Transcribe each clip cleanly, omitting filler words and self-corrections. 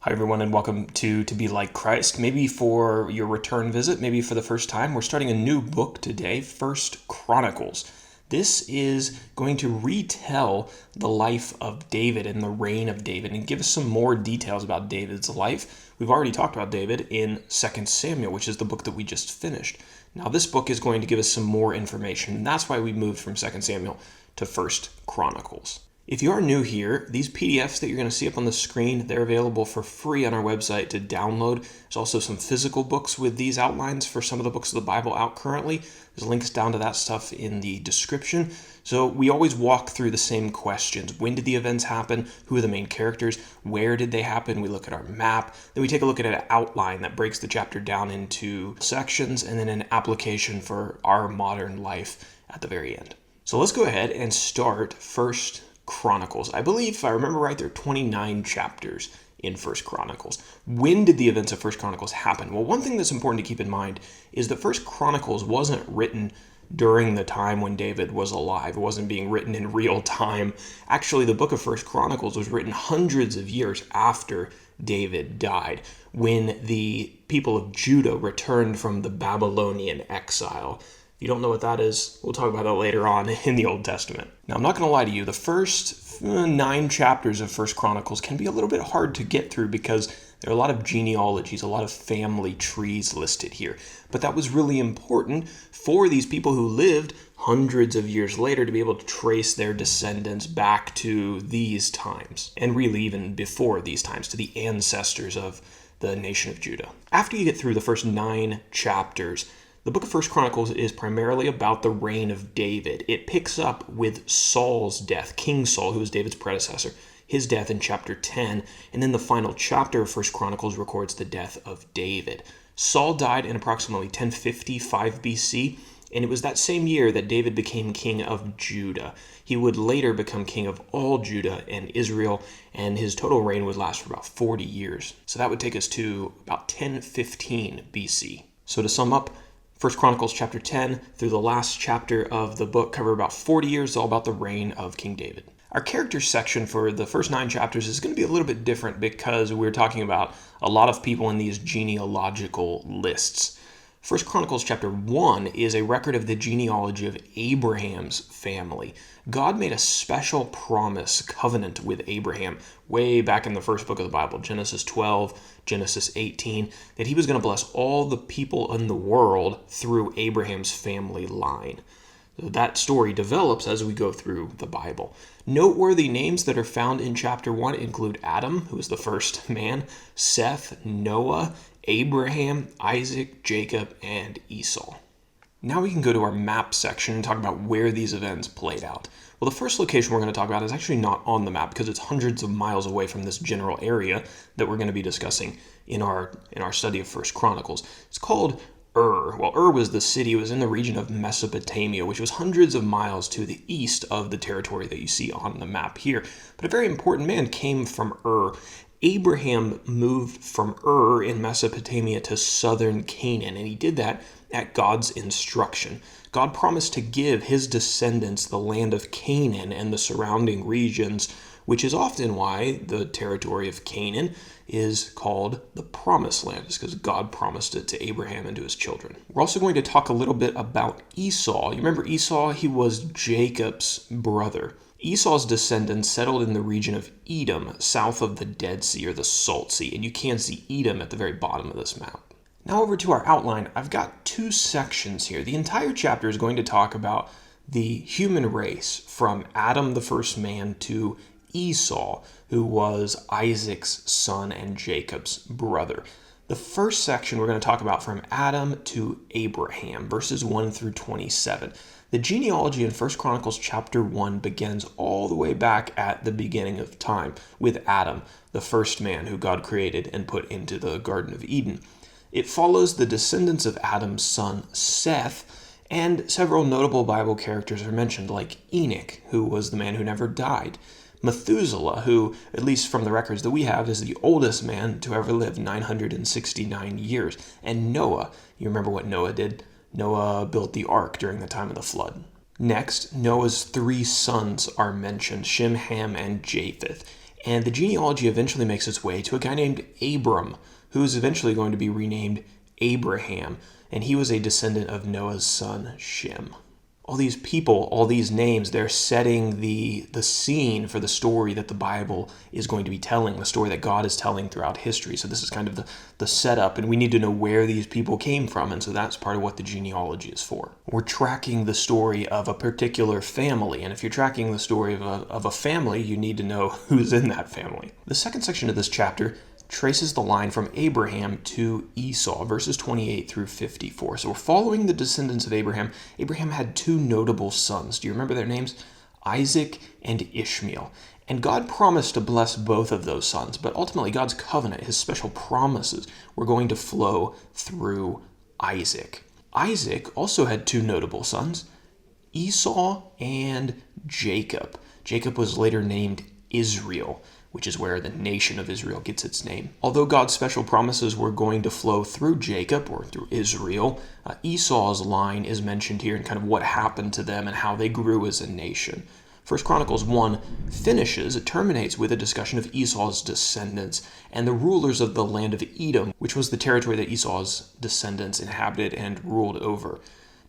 Hi, everyone, and welcome to Be Like Christ. Maybe for your return visit, maybe for the first time, we're starting a new book today, First Chronicles. This is going to retell the life of David and the reign of David and give us some more details about David's life. We've already talked about David in 2 Samuel, which is the book that we just finished. Now, this book is going to give us some more information, and that's why we moved from 2 Samuel to First Chronicles. If you are new here, these PDFs that you're going to see up on the screen, they're available for free on our website to download. There's also some physical books with these outlines for some of the books of the Bible out currently. There's links down to that stuff in the description. So we always walk through the same questions. When did the events happen? Who are the main characters? Where did they happen? We look at our map. Then we take a look at an outline that breaks the chapter down into sections, and then an application for our modern life at the very end. So let's go ahead and start First Chronicles. I believe, if I remember right, there are 29 chapters in First Chronicles. When did the events of First Chronicles happen? Well, one thing that's important to keep in mind is that First Chronicles wasn't written during the time when David was alive. It wasn't being written in real time. Actually, the book of First Chronicles was written hundreds of years after David died, when the people of Judah returned from the Babylonian exile. If you don't know what that is, we'll talk about that later on in the Old Testament. Now, I'm not going to lie to you, the first 9 chapters of First Chronicles can be a little bit hard to get through because there are a lot of genealogies, a lot of family trees listed here. But that was really important for these people who lived hundreds of years later to be able to trace their descendants back to these times, and really even before these times, to the ancestors of the nation of Judah. After you get through the first 9 chapters, the book of First Chronicles is primarily about the reign of David. It picks up with Saul's death, King Saul, who was David's predecessor, his death in chapter 10, and then the final chapter of First Chronicles records the death of David. Saul died in approximately 1055 BC, and it was that same year that David became king of Judah. He would later become king of all Judah and Israel, and his total reign would last for about 40 years. So that would take us to about 1015 BC. So to sum up, 1 Chronicles chapter 10 through the last chapter of the book cover about 40 years, all about the reign of King David. Our character section for the first 9 chapters is going to be a little bit different because we're talking about a lot of people in these genealogical lists. 1 Chronicles chapter 1 is a record of the genealogy of Abraham's family. God made a special promise, covenant with Abraham way back in the first book of the Bible, Genesis 12, Genesis 18, that he was going to bless all the people in the world through Abraham's family line. That story develops as we go through the Bible. Noteworthy names that are found in chapter 1 include Adam, who is the first man, Seth, Noah, Abraham, Isaac, Jacob, and Esau. Now we can go to our map section and talk about where these events played out. Well, the first location we're going to talk about is actually not on the map because it's hundreds of miles away from this general area that we're going to be discussing in our study of First Chronicles. It's called Ur. Well, Ur was the city. It was in the region of Mesopotamia, which was hundreds of miles to the east of the territory that you see on the map here. But a very important man came from Ur. Abraham moved from Ur in Mesopotamia to southern Canaan, and he did that at God's instruction. God promised to give his descendants the land of Canaan and the surrounding regions, which is often why the territory of Canaan is called the Promised Land, is because God promised it to Abraham and to his children. We're also going to talk a little bit about Esau. You remember Esau? He was Jacob's brother. Esau's descendants settled in the region of Edom, south of the Dead Sea or the Salt Sea, and you can see Edom at the very bottom of this map. Now over to our outline, I've got 2 sections here. The entire chapter is going to talk about the human race from Adam, the first man, to Esau, who was Isaac's son and Jacob's brother. The first section we're going to talk about from Adam to Abraham, verses 1 through 27. The genealogy in 1 Chronicles chapter 1 begins all the way back at the beginning of time with Adam, the first man who God created and put into the Garden of Eden. It follows the descendants of Adam's son Seth, and several notable Bible characters are mentioned, like Enoch, who was the man who never died, Methuselah, who, at least from the records that we have, is the oldest man to ever live, 969 years, and Noah. You remember what Noah did? Noah built the ark during the time of the flood. Next, Noah's 3 sons are mentioned, Shem, Ham, and Japheth. And the genealogy eventually makes its way to a guy named Abram, who is eventually going to be renamed Abraham. And he was a descendant of Noah's son, Shem. All these people, all these names, they're setting the scene for the story that the Bible is going to be telling, the story that God is telling throughout history. So this is kind of the setup, and we need to know where these people came from, and so that's part of what the genealogy is for. We're tracking the story of a particular family, and if you're tracking the story of a family, you need to know who's in that family. The second section of this chapter traces the line from Abraham to Esau, verses 28 through 54. So we're following the descendants of Abraham. Abraham had two notable sons. Do you remember their names? Isaac and Ishmael. And God promised to bless both of those sons, but ultimately God's covenant, his special promises, were going to flow through Isaac. Isaac also had two notable sons, Esau and Jacob. Jacob was later named Israel, which is where the nation of Israel gets its name. Although God's special promises were going to flow through Jacob, or through Israel, Esau's line is mentioned here and kind of what happened to them and how they grew as a nation. 1 Chronicles 1 it terminates with a discussion of Esau's descendants and the rulers of the land of Edom, which was the territory that Esau's descendants inhabited and ruled over.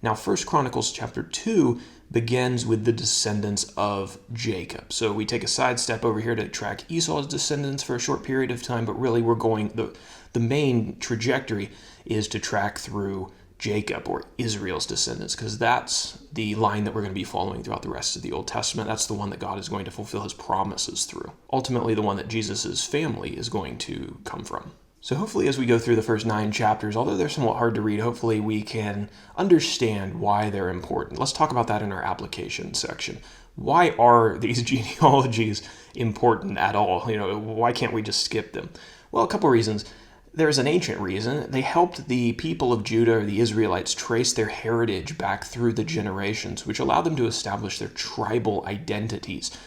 Now, 1 Chronicles chapter 2 begins with the descendants of Jacob. So we take a sidestep over here to track Esau's descendants for a short period of time, but really the main trajectory is to track through Jacob, or Israel's descendants, because that's the line that we're going to be following throughout the rest of the Old Testament. That's the one that God is going to fulfill his promises through. Ultimately, the one that Jesus' family is going to come from. So hopefully as we go through the first 9 chapters, although they're somewhat hard to read, hopefully we can understand why they're important. Let's talk about that in our application section. Why are these genealogies important at all? Why can't we just skip them? Well, a couple reasons. There's an ancient reason. They helped the people of Judah, or the Israelites, trace their heritage back through the generations, which allowed them to establish their tribal identities.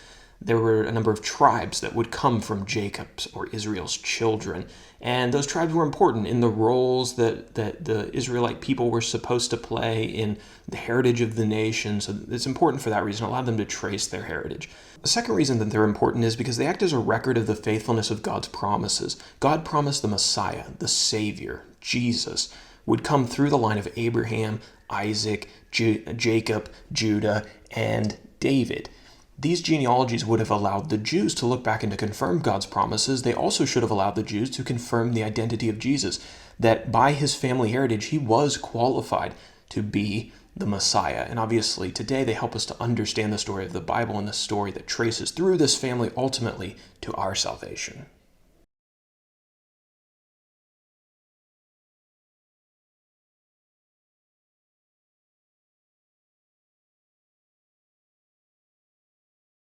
There were a number of tribes that would come from Jacob's, or Israel's, children. And those tribes were important in the roles that the Israelite people were supposed to play in the heritage of the nation. So it's important for that reason. It allowed them to trace their heritage. The second reason that they're important is because they act as a record of the faithfulness of God's promises. God promised the Messiah, the Savior, Jesus, would come through the line of Abraham, Isaac, Jacob, Judah, and David. These genealogies would have allowed the Jews to look back and to confirm God's promises. They also should have allowed the Jews to confirm the identity of Jesus, that by his family heritage, he was qualified to be the Messiah. And obviously, today they help us to understand the story of the Bible and the story that traces through this family ultimately to our salvation.